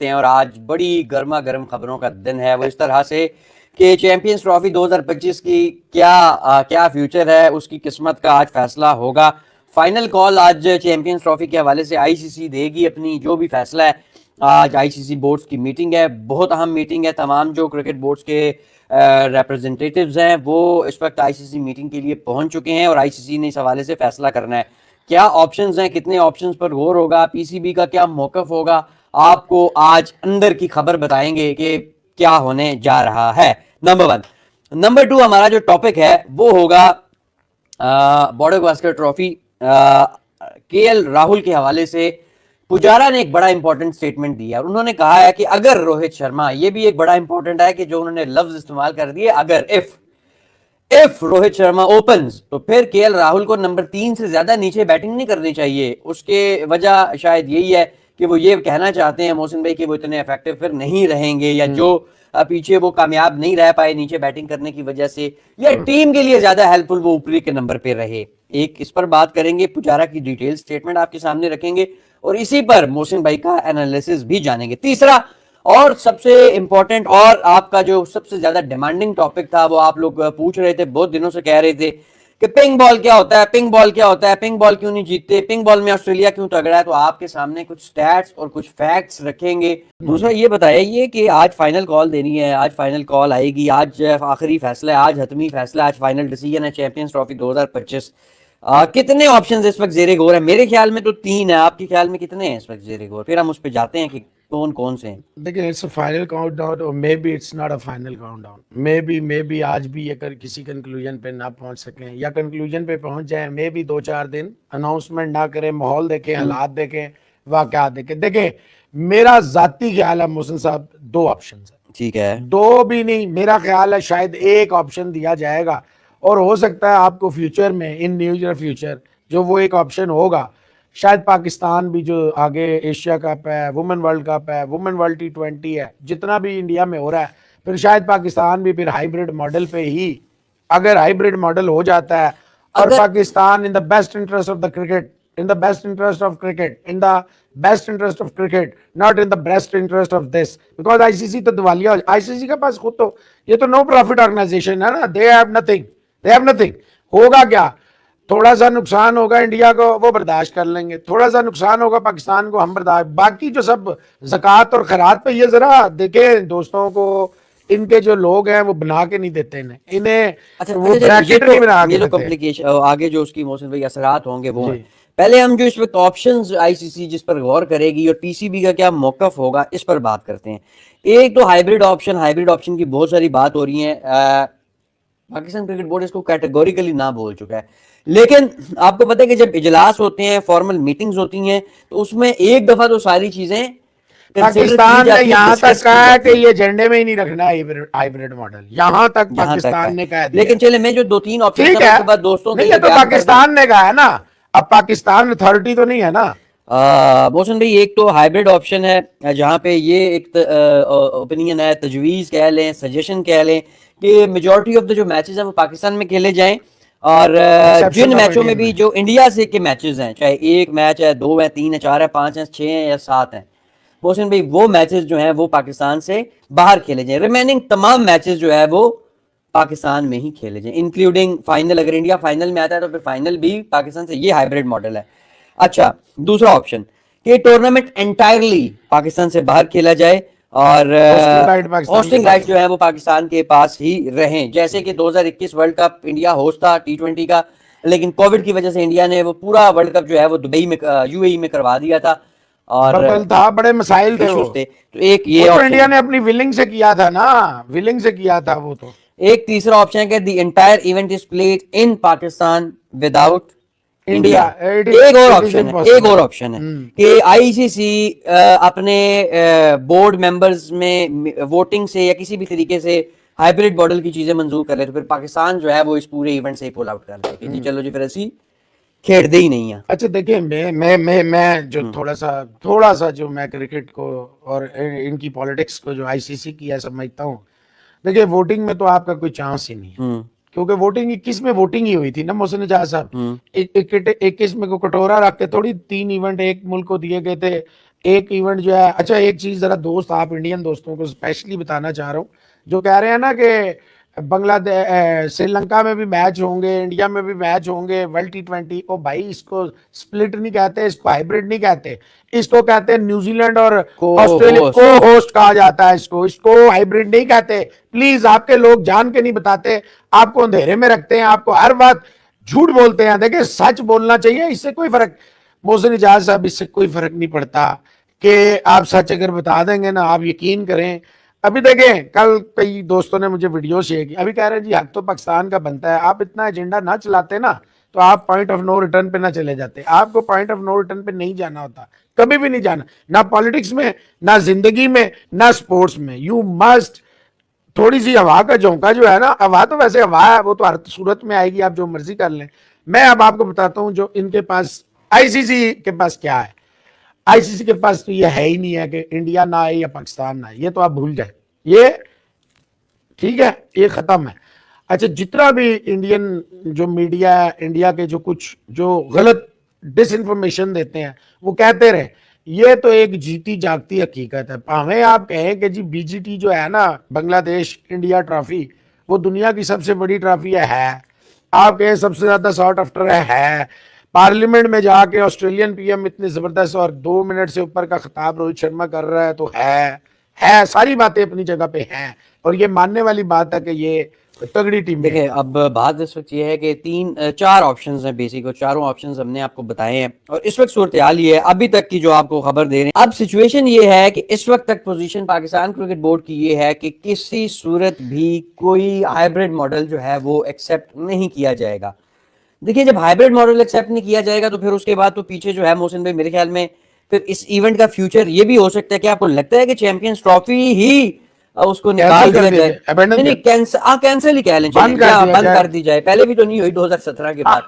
हैं और आज बड़ी गर्मा गर्म खबरों का दिन है। वो इस तरह से कि चैंपियंस ट्रॉफी 2025 की क्या फ्यूचर है, उसकी किस्मत का आज फैसला होगा। फाइनल कॉल आज चैंपियंस ट्रॉफी के हवाले से आईसीसी देगी अपनी जो भी फैसला है। आज आईसीसी बोर्ड्स की मीटिंग है, बहुत अहम मीटिंग है। तमाम जो क्रिकेट बोर्ड्स के रिप्रेजेंटेटिव्स हैं वो इस वक्त आईसीसी मीटिंग के लिए पहुंच चुके हैं और आईसीसी ने इस हवाले से फैसला करना है। क्या ऑप्शंस हैं, कितने ऑप्शंस पर गौर होगा, पीसीबी का क्या मौकफ होगा, आपको आज अंदर की खबर बताएंगे कि क्या होने जा रहा है। नंबर 1। नंबर 2 हमारा जो टॉपिक है वो होगा border Gavaskar trophy. KL Rahul के हवाले से पुजारा ने एक बड़ा इंपॉर्टेंट स्टेटमेंट दिया और उन्होंने कहा है कि अगर रोहित शर्मा, ये भी एक बड़ा इंपॉर्टेंट है कि जो उन्होंने लफ्ज इस्तेमाल कर दिए, अगर इफ रोहित शर्मा ओपन्स, तो फिर केएल राहुल को नंबर 3 से ज्यादा नीचे बैटिंग नहीं करनी चाहिए। उसके वजह शायद यही है कि वो ये कहना चाहते हैं मोहसिन भाई कि वो इतने इफेक्टिव फिर नहीं रहेंगे, या जो पीछे वो कामयाब नहीं रह पाए नीचे बैटिंग करने की वजह से, या टीम के लिए ज्यादा हेल्पफुल वो ऊपरी के नंबर पे रहे। एक इस पर बात करेंगे, पुजारा की डिटेल स्टेटमेंट आपके सामने रखेंगे और इसी पर मोहसिन भाई का एनालिसिस भी जानेंगे। तीसरा और सबसे इंपॉर्टेंट और आपका जो सबसे ज्यादा डिमांडिंग टॉपिक था, वो आप लोग पूछ रहे थे, बहुत दिनों से कह रहे थे कि पिंक बॉल क्या होता है, पिंक बॉल क्या होता है, पिंक बॉल क्यों नहीं जीतते, पिंक बॉल में ऑस्ट्रेलिया क्यों तगड़ा है। तो आपके सामने कुछ स्टैट्स और कुछ फैक्ट्स रखेंगे। दूसरा ये बताइए कि आज फाइनल कॉल देनी है, आज फाइनल कॉल आएगी, आज आखिरी फैसला है, आज हतमी फैसला, आज फाइनल डिसीजन है चैंपियंस ट्रॉफी 2025। कितने ऑप्शंस इस वक्त जेरे गौर है? मेरे ख्याल में तो 3 है, आपके ख्याल में कितने हैं इस वक्त जेरे गौर? फिर हम उस पर जाते हैं कि कौन कौन से हैं। देखिए, इट्स अ फाइनल काउंटडाउन और may be it's not a final countdown. May be आज भी अगर किसी कंक्लूजन पे ना पहुंच सकें या कंक्लूजन पे पहुंच जाए, मे बी 2-4 दिन अनाउंसमेंट ना करें, माहौल देखें, हालात देखें, वाकयात देखें। देखिए, मेरा जाती ख्याल है मोहसिन साहब, 2 ऑप्शन है। ठीक है, 2 भी नहीं, मेरा ख्याल है शायद एक ऑप्शन दिया जाएगा और हो सकता है आपको फ्यूचर में, इन न्यू फ्यूचर, जो वो एक ऑप्शन होगा, शायद पाकिस्तान भी, जो आगे एशिया कप है, वुमेन वर्ल्ड कप है, वुमेन वर्ल्ड T20 है, जितना भी इंडिया में हो रहा है, फिर शायद पाकिस्तान भी फिर हाइब्रिड मॉडल पे ही, अगर हाइब्रिड मॉडल हो जाता है और Pakistan in the best interest of the cricket, in the best interest of cricket, in the best interest of cricket, not in the best interest of this, because ICC तो दिवालिया, ICC के पास खुद तो ये तो नो प्रॉफिट ऑर्गेनाइजेशन है ना, they have nothing. होगा क्या, थोड़ा सा नुकसान होगा इंडिया को, वो बर्दाश्त कर लेंगे, थोड़ा सा नुकसान होगा पाकिस्तान को, हम बर्दाश्त, बाकी जो सब ज़कात और खैरात पे, ये जरा देखें दोस्तों को, इनके जो लोग हैं वो बना के नहीं देते इन्हें अच्छा, वो ब्रैकेट नहीं बना के ये तो देते। कॉम्प्लिकेशन आगे जो उसकी मोहसिन भाई असरात होंगे वो जी। हैं। पहले हम जो इस वक्त ऑप्शंस आईसीसी जिस पर गौर करेगी और पीसीबी का क्या मौकफ होगा, इस पर बात करते हैं। एक तो हाइब्रिड ऑप्शन की बहुत सारी बात हो रही है। पाकिस्तान क्रिकेट बोर्ड इसको कैटेगोरिकली ना बोल चुका है, लेकिन आपको पता है कि जब इजलास होते हैं, फॉर्मल मीटिंग्स होती हैं, तो उसमें एक दफा तो सारी चीजें पाकिस्तान ने यहाँ तक कहा है कि ये एजेंडे में ही नहीं रखना हाइब्रिड मॉडल, यहाँ तक पाकिस्तान ने कह दिया। लेकिन चले मैं जो 2-3 ऑप्शन ठीक है, उसके बाद दोस्तों नहीं, ये तो पाकिस्तान ने कहा है ना, अब पाकिस्तान अथॉरिटी तो नहीं है ना। मोहसिन भाई, एक तो हाइब्रिड ऑप्शन है जहां पे ये एक ओपिनियन है, तजवीज़ कह लें, सजेशन कह लें कि मेजॉरिटी ऑफ द जो मैचेस हैं वो पाकिस्तान में खेले जाएं और जिन मैचों में भी जो इंडिया से के मैचेस हैं, चाहे एक मैच है, 2 है, 3 है, 4 है, 5 है, 6 है या 7 है, मोहसिन भाई वो मैचेस जो हैं वो पाकिस्तान से बाहर खेले जाएं। रिमेनिंग तमाम मैचेस जो है वो पाकिस्तान में ही खेले जाएं, इंक्लूडिंग फाइनल। अगर इंडिया फाइनल में आता है तो फिर फाइनल भी पाकिस्तान से। ये हाइब्रिड मॉडल है। अच्छा, दूसरा ऑप्शन कि टूर्नामेंट एंटायरली पाकिस्तान से बाहर खेला जाए और होस्टिंग राइट जो है वो पाकिस्तान के पास ही रहें। जैसे कि 2021 वर्ल्ड कप इंडिया होस्ट था T20 का, लेकिन कोविड की वजह से इंडिया ने वो पूरा वर्ल्ड कप जो है वो दुबई में, यूएई में करवा दिया था और था, बड़े मसाइल थे वो। तो एक ये तो इंडिया ने अपनी विलिंग से किया था ना, विलिंग से किया था वो तो। एक तीसरा ऑप्शन है कि the entire event is played in Pakistan without India. एक और ऑप्शन है कि आईसीसी अपने बोर्ड मेंबर्स में वोटिंग से या किसी भी तरीके से हाइब्रिड मॉडल की चीजें मंजूर कर ले, तो फिर पाकिस्तान जो है वो इस पूरे इवेंट से पुल आउट कर दे कि जी चलो जी फिर ऐसी खेड़ते ही नहीं है। अच्छा, देखिए, मैं जो थोड़ा सा जो मैं क्रिकेट को और इनकी पॉलिटिक्स को जो आईसीसी की है समझता हूँ। देखिए, वोटिंग में तो आपका कोई चांस ही नहीं है, क्योंकि वोटिंग 21 में वोटिंग ही हुई थी ना मोहसिन इजाज साहब। 21 में को कटोरा रख के थोड़ी 3 इवेंट एक मुल्क को दिए गए थे, एक इवेंट जो है, अच्छा एक चीज जरा दोस्त, आप इंडियन दोस्तों को स्पेशली बताना चाह रहा हूँ, जो कह रहे हैं ना कि बांग्लादेश श्रीलंका में भी मैच होंगे, इंडिया में भी मैच होंगे वर्ल्ड T20। ओ भाई, इसको स्प्लिट नहीं कहते, इसको हाइब्रिड नहीं कहते, इसको कहते हैं न्यूजीलैंड और ऑस्ट्रेलिया को होस्ट कहा जाता है, इसको हाइब्रिड नहीं कहते। प्लीज, आपके लोग जान के नहीं बताते, आपको अंधेरे में रखते हैं, आपको हर बात झूठ बोलते हैं। देखिए, सच बोलना चाहिए, इससे कोई फर्क, मोहसिन इजाज साहब, इससे कोई फर्क नहीं पड़ता कि आप सच अगर बता देंगे ना, आप यकीन करें। अभी देखें, कल कई दोस्तों ने मुझे वीडियो शेयर की, अभी कह रहे हैं जी हक तो पाकिस्तान का बनता है। आप इतना एजेंडा ना चलाते ना, तो आप पॉइंट ऑफ नो रिटर्न पे ना चले जाते। आपको पॉइंट ऑफ नो रिटर्न पे नहीं जाना होता, कभी भी नहीं जाना, ना पॉलिटिक्स में, ना जिंदगी में, ना स्पोर्ट्स में। यू मस्ट थोड़ी सी हवा का झोंका जो है ना, हवा तो वैसे हवा है, वो तो हर सूरत में आएगी, आप जो मर्जी कर लें। मैं अब आपको बताता हूं जो इनके पास, आईसीसी के पास क्या है। आईसीसी के पास तो ये है ही नहीं है कि इंडिया ना आए या पाकिस्तान ना आए, ये तो आप भूल जाए, ये ठीक है, ये खत्म है। अच्छा, जितना भी इंडियन जो मीडिया है, इंडिया के जो कुछ जो गलत डिस इन्फॉर्मेशन देते हैं, वो कहते रहे, ये तो एक जीती जागती हकीकत है। भावें आप कहें कि जी बीजीटी जो है ना, बांग्लादेश इंडिया ट्रॉफी, वो दुनिया की सबसे बड़ी ट्रॉफी है। आप कहें सबसे ज्यादा सॉर्ट आफ्टर है। पार्लियामेंट में जाके ऑस्ट्रेलियन पीएम इतने जबरदस्त और 2 मिनट से ऊपर का खिताब रोहित शर्मा कर रहा है, तो है सारी बातें अपनी जगह पे हैं, और ये मानने वाली बात है कि ये तगड़ी टीम है। देखिए, अब बात इस वक्त ये है कि चार ऑप्शंस हैं बेसिक, और चारों ऑप्शंस हमने आपको बताए हैं। और इस वक्त सूरत हाल ये है, अभी तक की जो आपको खबर दे रहे हैं, अब सिचुएशन ये है कि इस वक्त तक पोजीशन पाकिस्तान क्रिकेट बोर्ड की ये है कि किसी सूरत भी कोई हाइब्रिड मॉडल जो है वो एक्सेप्ट नहीं किया जाएगा। देखिए, जब हाइब्रिड मॉडल एक्सेप्ट नहीं किया जाएगा तो फिर उसके बाद तो पीछे जो है मोहसिन भाई, मेरे ख्याल में फिर इस इवेंट का फ्यूचर ये भी हो सकता है कि आपको लगता है कि चैंपियंस ट्रॉफी ही उसको निकाल दिया जाए। नहीं, कैंसिल ही कह लें, बंद कर दी जाए। पहले भी तो नहीं हुई 2017 के बाद।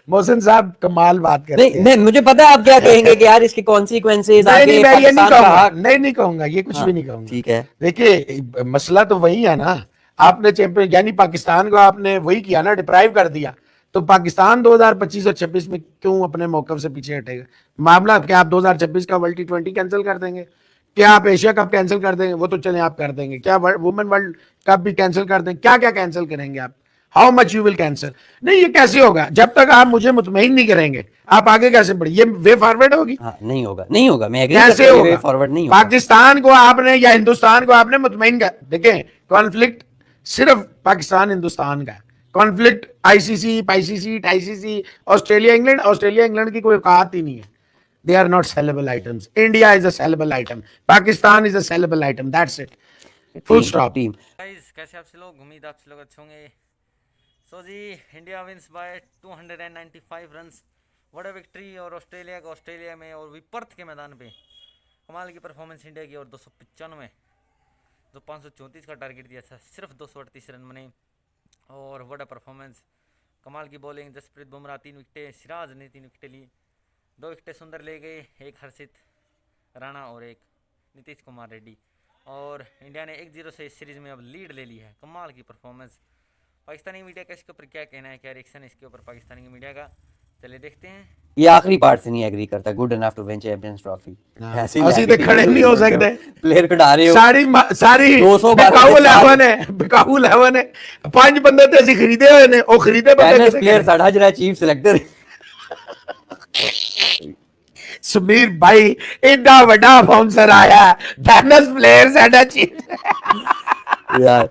मोहसिन साहब कमाल बात करते हैं। नहीं, मुझे पता है आप क्या कहेंगे कि यार इसके कॉन्सिक्वेंसेस आगे पाकिस्तान का हक। नहीं कहूंगा, ये कुछ भी नहीं कहूंगा। ठीक है, देखिए, मसला तो वही है ना, आपने चैंपियन यानी पाकिस्तान को आपने वही किया ना, डिप्राइव कर दिया। तो पाकिस्तान 2025 और 26 में क्यों अपने मौकफ से पीछे हटेगा? मामला क्या आप 2026 का वर्ल्ड T20 कैंसिल कर देंगे? क्या आप एशिया कप कैंसिल कर देंगे? वो तो चले आप कर देंगे। क्या वुमेन वर्ल्ड कप भी कैंसिल कर देंगे? क्या क्या कैंसिल करेंगे आप? How much you will cancel? नहीं, ये कैसे होगा? जब तक आप मुझे मुतमईन नहीं करेंगे, आप आगे कैसे बढ़े? ये वे फॉरवर्ड होगी? हाँ, नहीं होगा। मैं एग्री कैसे होगा? वे फॉरवर्ड नहीं होगा। पाकिस्तान को आपने या हिंदुस्तान को आपने मुतमईन कर, देखें, कॉन्फ्लिक्ट सिर्फ पाकिस्तान हिंदुस्तान का है। कॉन्फ्लिक्ट आईसीसी ऑस्ट्रेलिया इंग्लैंड की कोई औकात ही नहीं है। They are not sellable items. India is a sellable item. Pakistan is a sellable item. That's it. Full stop. Team guys, कैसे आप सब लोग? उम्मीद आप सब लोग अच्छे होंगे। सो जी, India wins by 295 runs. What a victory. और ऑस्ट्रेलिया में और भी पर्थ के मैदान पे कमाल की परफॉर्मेंस इंडिया की। और 295 जो 534 का टारगेट दिया था, सिर्फ 238 रन बने। और व्हाट अ परफॉर्मेंस, कमाल की बॉलिंग। जसप्रीत बुमराह 3 विकेटें, सिराज ने 3 विकेटें ली। 2 विकेटें सुंदर ले गए, एक हर्षित राणा और एक नीतीश कुमार रेड्डी। और इंडिया ने 1-0 से इस सीरीज़ में अब लीड ले ली है। कमाल की परफॉर्मेंस। पाकिस्तानी मीडिया का इसके ऊपर क्या कहना है, क्या रिएक्शन है इसके ऊपर पाकिस्तानी मीडिया का, चलिए देखते हैं। ये आखिरी पार्ट से नहीं एग्री करता। Good enough to win Champions Trophy. ऐसे तो खड़े नहीं हो सकते। प्लेयर को डाले हो सारी 200 बिकाऊ 11 है। 5 बंदे तो ऐसे खरीदे हुए ने, वो खरीदे बंदे प्लेयर साढ़ा जरा चीफ सिलेक्टर सुमीर भाई इतना बड़ा बाउंसर आया, दैनस प्लेयर साडा चीफ यार।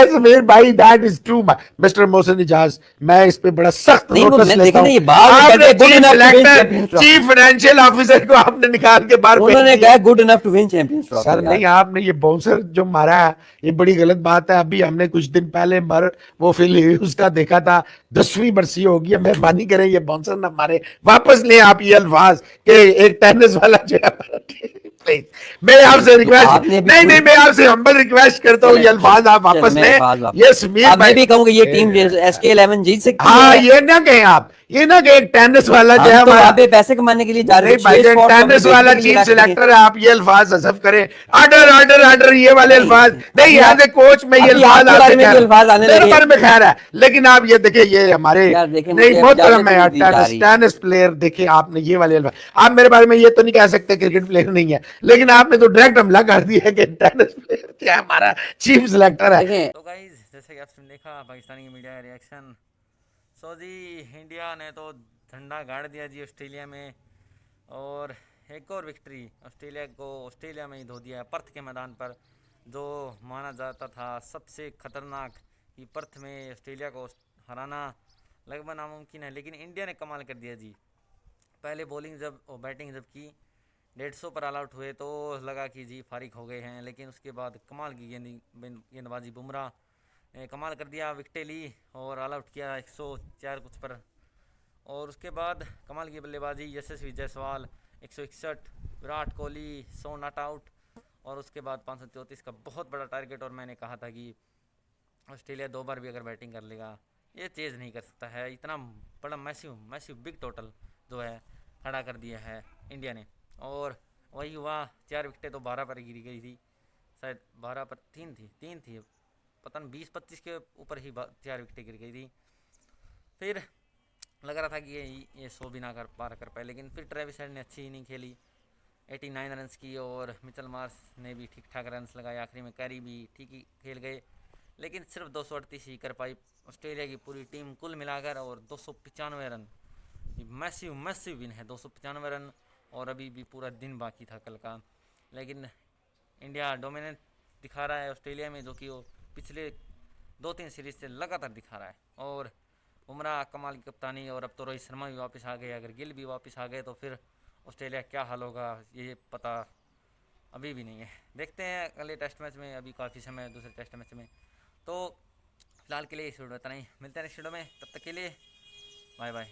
सुमीर भाई, that is true mister Mohsin Ijaz. मैं इस पे बड़ा सख्त नोटिस लेता हूं। ये बात आपने चीफ फाइनेंशियल ऑफिसर को आपने निकाल के बाहर उन्होंने कहा good enough to win Champions Trophy. Sir नहीं, आपने ये बाउंसर जो मारा है, ये बड़ी गलत बात है। अभी हमने कुछ दिन पहले वो फिल उसका देखा था, 10वीं बरसी होगी। मेहरबानी करें ये बाउंसर ना मारे। वापस ले आप ये अल्फाज के एक टेनिस वाला जो है, मैं आपसे रिक्वेस्ट नहीं, मैं आपसे हम्बल रिक्वेस्ट करता हूँ, ये अल्फाज आप वापस लें। ये समीर मैं भी कहूँगा ये टीम SK11 जीत सकती है। हाँ, ये ना कहें आप, ये ना कि एक टेनिस वाला जो है हम तो हमारा वहाँ पे पैसे कमाने के लिए जा रहे नहीं भाईजान, टेनिस वाला चीफ सिलेक्टर है, आप ये अल्फाज हजफ करें, आर्डर आर्डर आर्डर, ये वाले नहीं, अल्फाज नहीं, अभी एज ए कोच में ये अभी अल्फाज आपके बारे आपसे में कह भी रहा अल्फाज आने मेरे लगे। बारे में खैर है, लेकिन आप ये देखिए, ये हमारे यार देखें, नहीं मुझे मोहतरम इजाजत है नहीं यार, दी जा रही। टेनिस प्लेयर, देखिए आपने ये वाले अल्फाज, आप मेरे बारे में ये तो नहीं कह सकते क्रिकेट प्लेयर नहीं है, लेकिन आपने तो डायरेक्ट हमला कर दिया कि टेनिस प्लेयर क्या हमारा चीफ सिलेक्टर है। देखें, तो गाइज जैसे कि आपने देखा पाकिस्तानी मीडिया का रिएक्शन, सो जी इंडिया ने तो झंडा गाड़ दिया जी ऑस्ट्रेलिया में, और एक और विक्ट्री ऑस्ट्रेलिया को ऑस्ट्रेलिया में ही धो दिया पर्थ के मैदान पर, जो माना जाता था सबसे खतरनाक, कि पर्थ में ऑस्ट्रेलिया को हराना लगभग नामुमकिन है, लेकिन इंडिया ने कमाल कर दिया जी। पहले बॉलिंग जब और बैटिंग जब की 150 पर ऑल आउट हुए तो लगा कि जी फारिग हो गए हैं, लेकिन उसके बाद कमाल की गेंदबाजी, बुमराह ने कमाल कर दिया, विकेटें ली और ऑल आउट किया 104 कुछ पर, और उसके बाद कमाल की बल्लेबाजी, यशस्वी जायसवाल 161, विराट कोहली 100 नॉट आउट, और उसके बाद 534 का बहुत बड़ा टारगेट। और मैंने कहा था कि ऑस्ट्रेलिया 2 बार भी अगर बैटिंग कर लेगा ये चेज़ नहीं कर सकता है, इतना बड़ा मैसिव मैसिव बिग टोटल जो है खड़ा कर दिया है इंडिया ने। और वही हुआ, 4 विकेटें तो 12 पर गिरी गई थी, शायद 12 पर 3 थी, पता नहीं 20-25 के ऊपर ही 4 विकेटें गिर गई थी। फिर लग रहा था कि ये 100 भी ना कर पाए, लेकिन फिर ट्रेविस हेड ने अच्छी इनिंग खेली 89 रन्स की, और मिचेल मार्श ने भी ठीक ठाक रन्स लगाए, आखिरी में कैरी भी ठीक ही खेल गए, लेकिन सिर्फ 238 ही कर पाई ऑस्ट्रेलिया की पूरी टीम कुल मिलाकर, और 295 रन, ये मैसिव मैसिव विन है 295 रन, और अभी भी पूरा दिन बाकी था कल का, लेकिन इंडिया डोमिनेंट दिखा रहा है ऑस्ट्रेलिया में, जो कि वो पिछले 2-3 सीरीज से लगातार दिखा रहा है। और बुमराह कमाल की कप्तानी, और अब तो रोहित शर्मा भी वापस आ गए, अगर गिल भी वापस आ गए तो फिर ऑस्ट्रेलिया क्या हाल होगा ये पता अभी भी नहीं है। देखते हैं अगले टेस्ट मैच में, अभी काफ़ी समय है दूसरे टेस्ट मैच में। तो फिलहाल के लिए इस वीडियो इतना ही, मिलते हैं नेक्स्ट वीडियो में, तब तक के लिए बाय बाय।